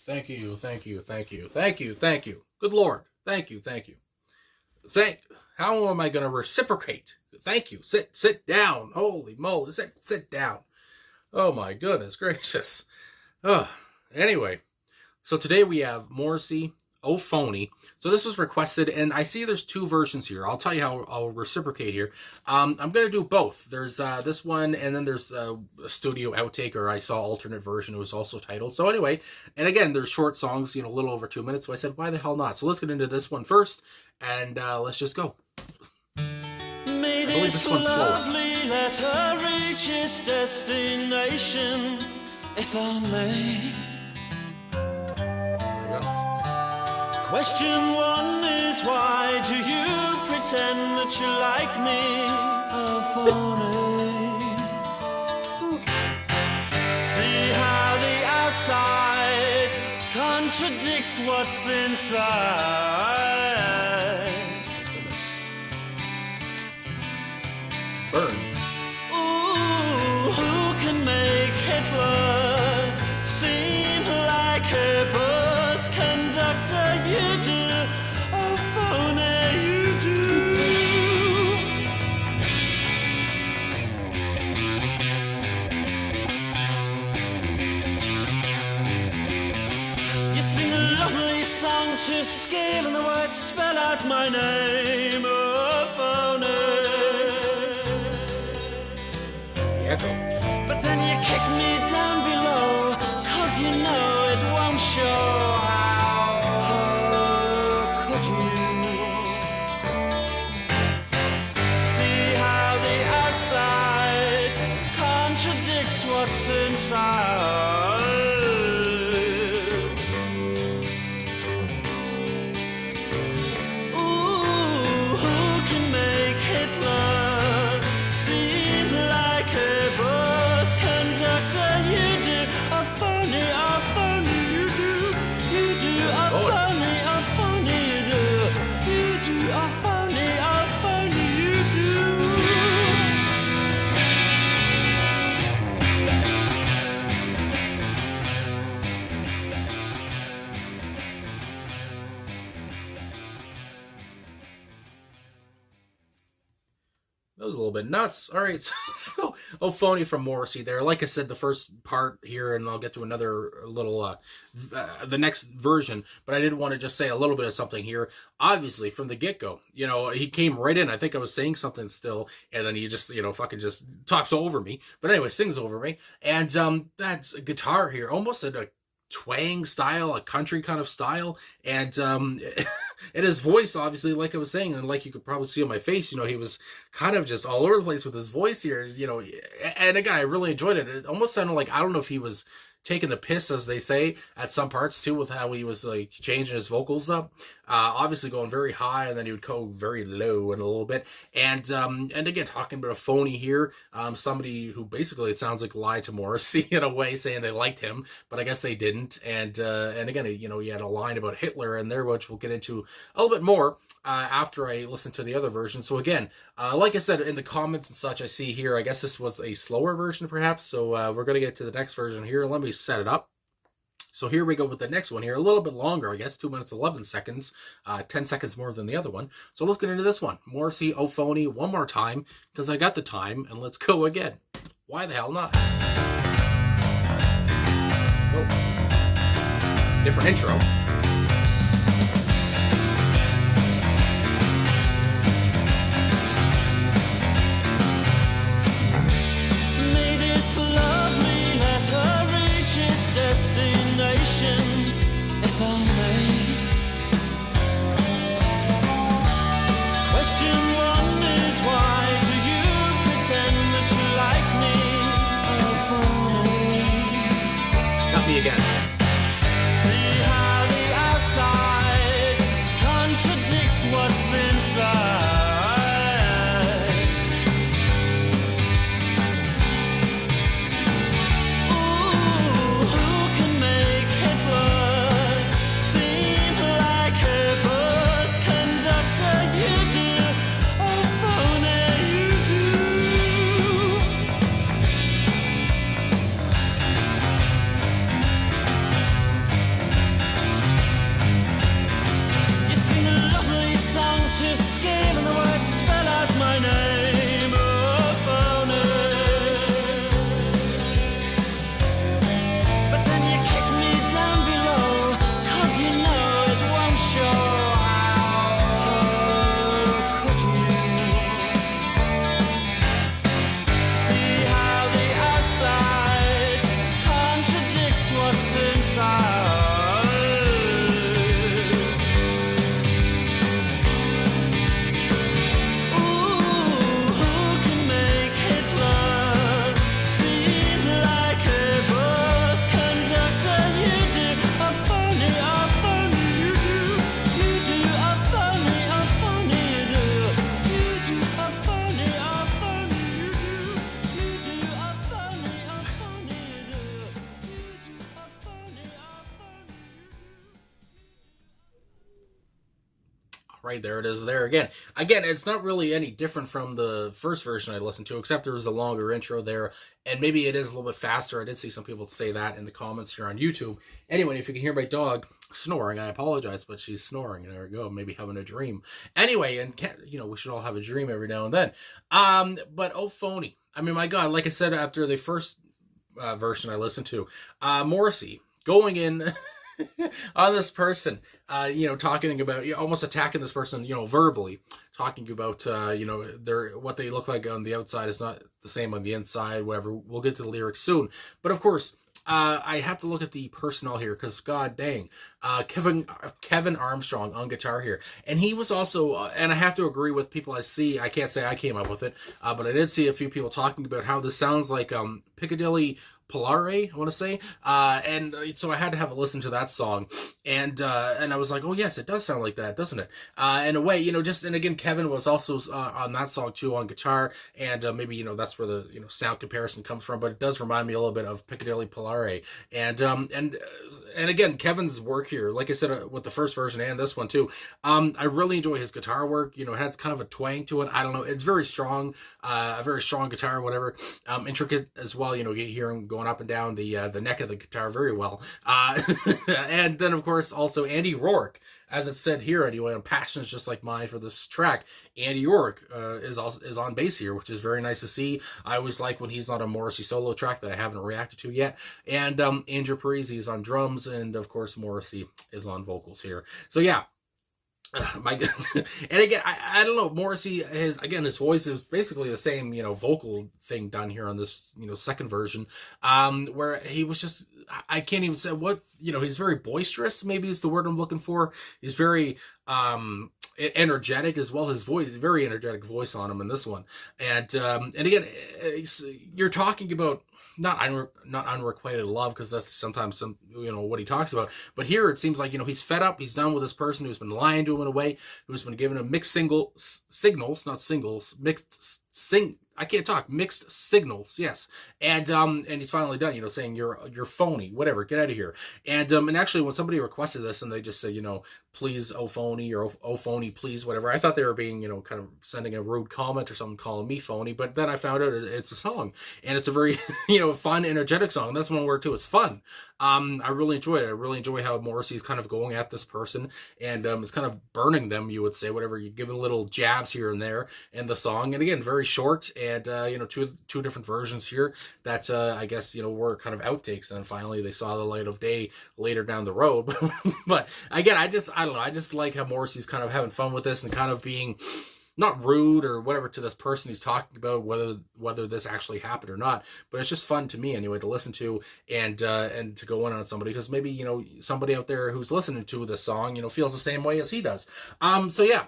Thank you, thank you, thank you, thank you, thank you. Good Lord. Thank you, thank you. How am I going to reciprocate? Thank you. Sit down. Holy moly. Sit down. Oh my goodness gracious. Oh, anyway, so today we have Morrissey, Oh Phoney. So this was requested, and I see there's two versions here. I'll tell you how I'll reciprocate here. I'm going to do both. There's this one, and then there's a studio outtake, or I saw alternate version. It was also titled. So anyway, and again, there's short songs, a little over 2 minutes. So I said, why the hell not? So let's get into this one first, and let's just go. May believe this one's slower. lovely letter reach its destination, if only. There we go. Question one is, why do you pretend that you like me? Oh, Phoney. See how the outside contradicts what's inside. Burn. Ooh, who can make Hitler seem like a bus conductor? You do, oh Phoney, you do. You sing a lovely song to scale, and the words spell out my name, oh Phoney. Echo. But then you kick me down below, 'cause you know it won't show. How could you? See how the outside contradicts what's inside. Ooh, who can make Hitler seem like a bus conductor? You do, a Phoney, you do. You do, a Phoney, you do. You do, a Phoney, you do. That was a little bit nuts. All right, so Oh Phoney from Morrissey there. Like I said, the first part here, and I'll get to another little, the next version, but I did want to just say a little bit of something here. Obviously, from the get-go, he came right in. I think I was saying something still, and then he just, fucking just talks over me. But anyway, sings over me. And that guitar here, almost in a twang style, a country kind of style, and and his voice, obviously, like I was saying, and like you could probably see on my face, he was kind of just all over the place with his voice here, and again, I really enjoyed it. It almost sounded like, I don't know if he was taking the piss, as they say, at some parts too, with how he was like changing his vocals up. Obviously going very high, and then he would go very low in a little bit. And again, talking about a Phoney here, somebody who basically, it sounds like, lied to Morrissey in a way, saying they liked him, but I guess they didn't. And again, he had a line about Hitler in there, which we'll get into a little bit more after I listen to the other version. So again, like I said, in the comments and such, I see here, I guess this was a slower version perhaps. So we're going to get to the next version here. Let me set it up. So here we go with the next one here, a little bit longer, I guess, 2 minutes, 11 seconds, 10 seconds more than the other one. So let's get into this one. Morrissey, Oh Phoney, one more time, because I got the time, and let's go again. Why the hell not? Whoa. Different intro. Again. See how the inside. Ooh, who can make Hitler seem like a bus conductor? You do a phony you do. You do a phony you do. You do a phony you do. You do a phony you do. You do a phony you do. Right, there it is there again. Again, it's not really any different from the first version I listened to, except there was a longer intro there, and maybe it is a little bit faster. I did see some people say that in the comments here on YouTube. Anyway, if you can hear my dog snoring, I apologize, but she's snoring. There we go, maybe having a dream. Anyway, and we should all have a dream every now and then. But oh, Phoney. I mean, my God, like I said, after the first version I listened to, Morrissey going in on this person, talking about, almost attacking this person, verbally, talking about, what they look like on the outside is not the same on the inside, whatever. We'll get to the lyrics soon. But of course, I have to look at the personnel here, because god dang, Kevin Armstrong on guitar here, and he was also, and I have to agree with people I see. I can't say I came up with it, but I did see a few people talking about how this sounds like Piccadilly Polare, I want to say, and so I had to have a listen to that song, and I was like, oh yes, it does sound like that, doesn't it? In a way, and again, Kevin was also on that song too on guitar, and maybe that's where the sound comparison comes from, but it does remind me a little bit of Piccadilly Polare, and again, Kevin's work here, like I said, with the first version and this one too, I really enjoy his guitar work. It has kind of a twang to it. I don't know, it's very strong, a very strong guitar, whatever, intricate as well. You hear him going up and down the neck of the guitar very well. And then, of course, also Andy Rourke, as it said here anyway, on Passions Just Like Mine for this track. Andy Rourke is on bass here, which is very nice to see. I always like when he's on a Morrissey solo track that I haven't reacted to yet. And Andrew Parisi is on drums, and of course Morrissey is on vocals here. So yeah. My God. And again, I don't know, Morrissey, his voice is basically the same, vocal thing done here on this, second version, where he was just, I can't even say what, he's very boisterous, maybe is the word I'm looking for. He's very energetic as well. His voice, very energetic voice on him in this one. And again, you're talking about not unrequited love, because that's sometimes what he talks about. But here it seems like he's fed up. He's done with this person who's been lying to him in a way, who's been giving him mixed signals, not singles, mixed signals, yes. And he's finally done, saying you're phony, whatever, get out of here. And actually when somebody requested this and they just said, please, oh phony, or oh phony, please, whatever, I thought they were being, kind of sending a rude comment or something, calling me phony. But then I found out it's a song, and it's a very, fun, energetic song. That's one word too, it's fun. I really enjoy it. I really enjoy how Morrissey's kind of going at this person, and it's kind of burning them, you would say, whatever. You give it little jabs here and there in the song, and again, very short, and two different versions here that I guess were kind of outtakes, and then finally they saw the light of day later down the road. But again, I don't know. I just like how Morrissey's kind of having fun with this and kind of being not rude or whatever to this person he's talking about, whether this actually happened or not. But it's just fun to me anyway to listen to and to go in on somebody, because maybe somebody out there who's listening to this song feels the same way as he does. So yeah.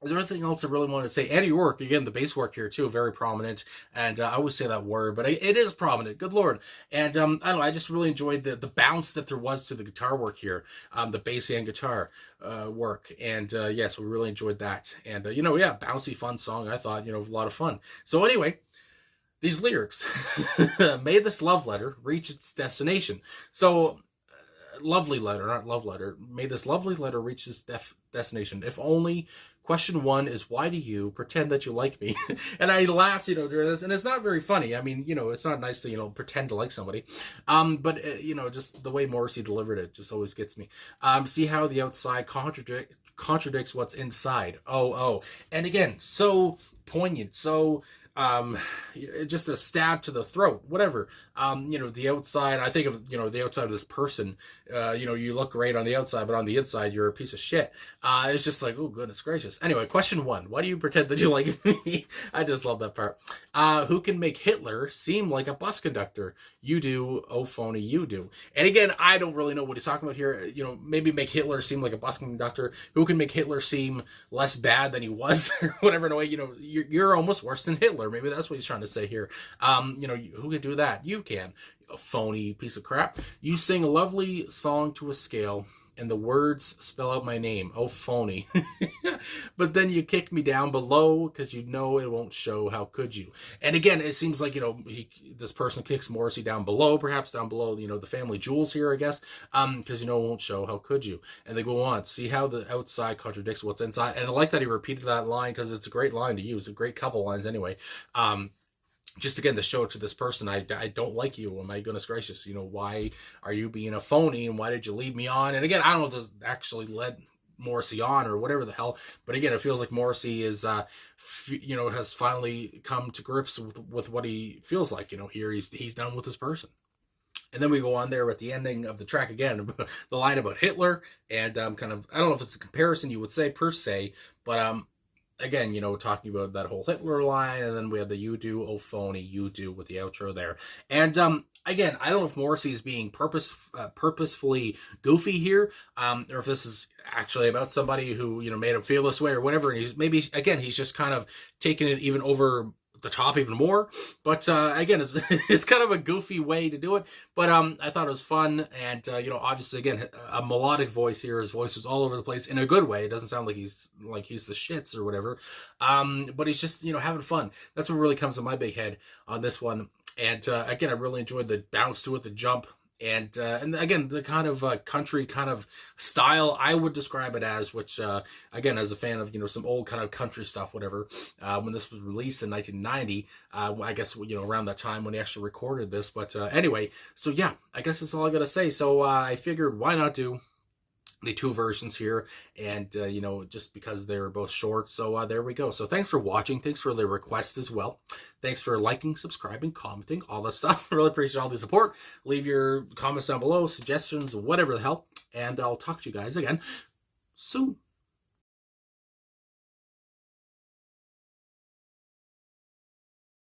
Is there anything else I really wanted to say? Andy Rourke, again, the bass work here too, very prominent, and I always say that word, but it is prominent, good lord. And I don't know, I just really enjoyed the bounce that there was to the guitar work here, the bass and guitar work, and yes, we really enjoyed that. And yeah, bouncy, fun song, I thought, a lot of fun. So anyway, these lyrics, may this love letter reach its destination. So, lovely letter, not love letter. May this lovely letter reach its destination. If only question one is, why do you pretend that you like me? And I laughed, during this, and it's not very funny. I mean, it's not nice to, pretend to like somebody. But, just the way Morrissey delivered it just always gets me. See how the outside contradicts what's inside. Oh. And again, so poignant, so just a stab to the throat, whatever. The outside, I think of, the outside of this person, you look great on the outside, but on the inside, you're a piece of shit. It's just like, oh, goodness gracious. Anyway, question 1. Why do you pretend that you like me? I just love that part. Who can make Hitler seem like a bus conductor? You do. Oh, Phoney, you do. And again, I don't really know what he's talking about here. Maybe make Hitler seem like a bus conductor. Who can make Hitler seem less bad than he was, or whatever. In a way, you're almost worse than Hitler. Maybe that's what he's trying to say here. Who can do that? You can. A phony piece of crap. You sing a lovely song to a scale, and the words spell out my name. Oh, Phoney. But then you kick me down below because you know it won't show. How could you? And again, it seems like, this person kicks Morrissey down below, perhaps down below, the family jewels here, I guess, because it won't show. How could you? And they go on. See how the outside contradicts what's inside. And I like that he repeated that line because it's a great line to use. A great couple lines anyway. Just again to show it to this person, I don't like you. Oh my goodness gracious, why are you being a phony, and why did you lead me on? And again, I don't know if this actually led Morrissey on or whatever the hell, but again, it feels like Morrissey is has finally come to grips with what he feels like. Here he's done with this person. And then we go on there at the ending of the track again, the line about Hitler, and I don't know if it's a comparison you would say per se, but again, talking about that whole Hitler line, and then we have the you do, oh Phoney, you do with the outro there. And again, I don't know if Morrissey is being purposefully goofy here, or if this is actually about somebody who, made him feel this way or whatever. And he's just kind of taking it even over the top even more. But again, it's kind of a goofy way to do it. But I thought it was fun, and obviously again, a melodic voice here. His voice was all over the place in a good way. It doesn't sound like he's the shits or whatever. But he's just having fun. That's what really comes to my big head on this one. And again, I really enjoyed the bounce to it, the jump. And again, the kind of country kind of style I would describe it as, which again, as a fan of some old kind of country stuff, whatever. When this was released in 1990, I guess around that time when he actually recorded this. But anyway, so yeah, I guess that's all I gotta say. So I figured, why not do the 2 versions here, and just because they were both short. So there we go. So thanks for watching. Thanks for the request as well. Thanks for liking, subscribing, commenting, all that stuff. I really appreciate all the support. Leave your comments down below, suggestions, whatever the hell, and I'll talk to you guys again soon.